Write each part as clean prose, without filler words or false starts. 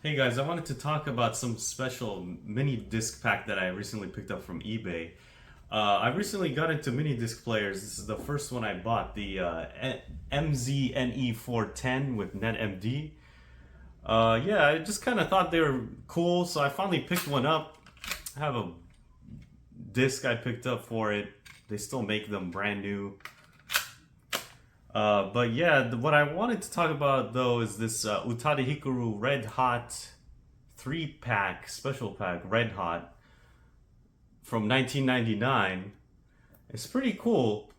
Hey guys, I wanted to talk about some special mini disc pack that I recently picked up from eBay. I recently got into mini disc players. This is the first one I bought, the MZNE410 with NetMD. Yeah, I just kind of thought they were cool, so I finally picked one up. I have a disc I picked up for it. They still make them brand new. But yeah, what I wanted to talk about though is this Utada Hikaru Red Hot 3-pack, special pack, Red Hot from 1999. It's pretty cool.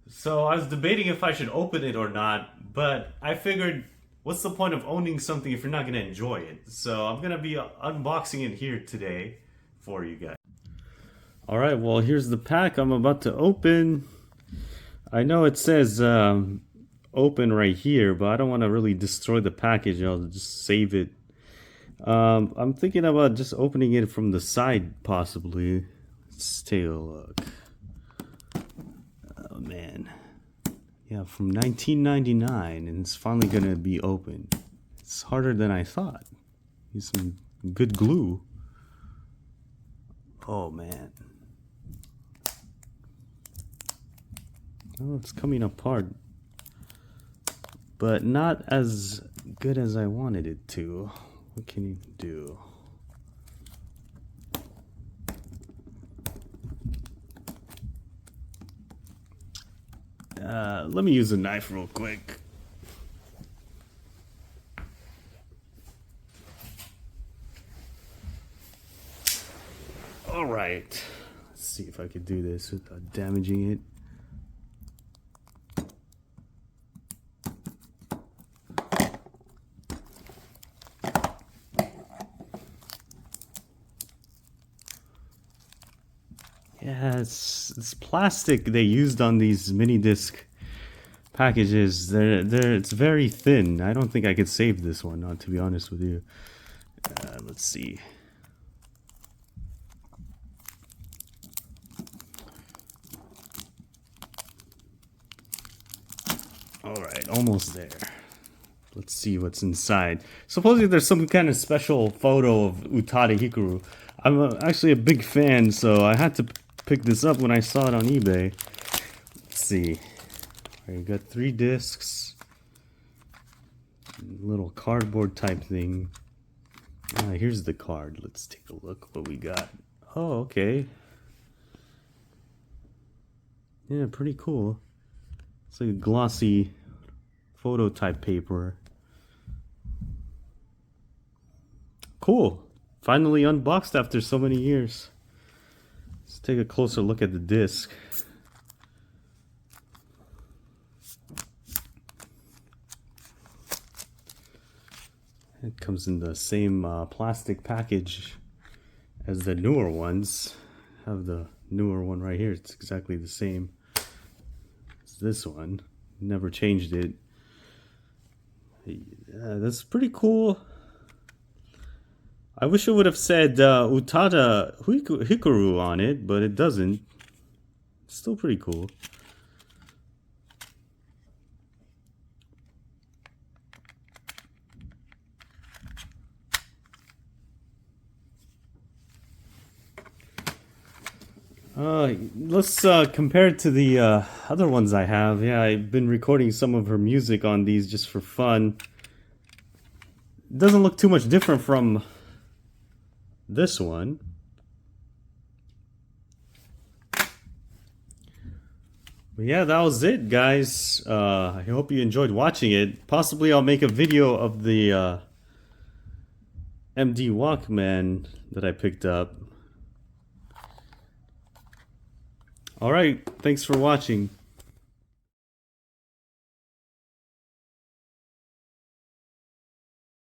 So I was debating if I should open it or not, but I figured what's the point of owning something if you're not going to enjoy it? So I'm going to be unboxing it here today for you guys. Alright, well here's the pack I'm about to open. I know it says open right here, but I don't want to really destroy the package. I'll just save it. I'm thinking about just opening it from the side, possibly. Let's take a look. Oh man, yeah, from 1999, and it's finally gonna be open. It's harder than I thought. Use some good glue. Oh man. Oh, it's coming apart, but not as good as I wanted it to. What can you do? Let me use a knife real quick. All right, let's see if I could do this without damaging it. Yeah, it's plastic they used on these mini disc packages. It's very thin. I don't think I could save this one, not to be honest with you. Let's see. All right, almost there. Let's see what's inside. Supposedly there's some kind of special photo of Utada Hikaru. I'm actually a big fan, so I had to pick this up when I saw it on eBay. Let's see. We got 3 discs. Little cardboard type thing. Here's the card. Let's take a look what we got. Oh, okay. Yeah, pretty cool. It's like a glossy photo type paper. Cool. Finally unboxed after so many years. Let's take a closer look at the disc. It comes in the same plastic package as the newer ones. I have the newer one right here. It's exactly the same as this one. Never changed it. Yeah, that's pretty cool. I wish it would have said Utada Hikaru on it, but it doesn't. It's still pretty cool. Let's compare it to the other ones I have. Yeah, I've been recording some of her music on these just for fun. It doesn't look too much different from this one. But yeah, that was it, guys. I hope you enjoyed watching it. Possibly I'll make a video of the MD Walkman that I picked up. Alright, thanks for watching.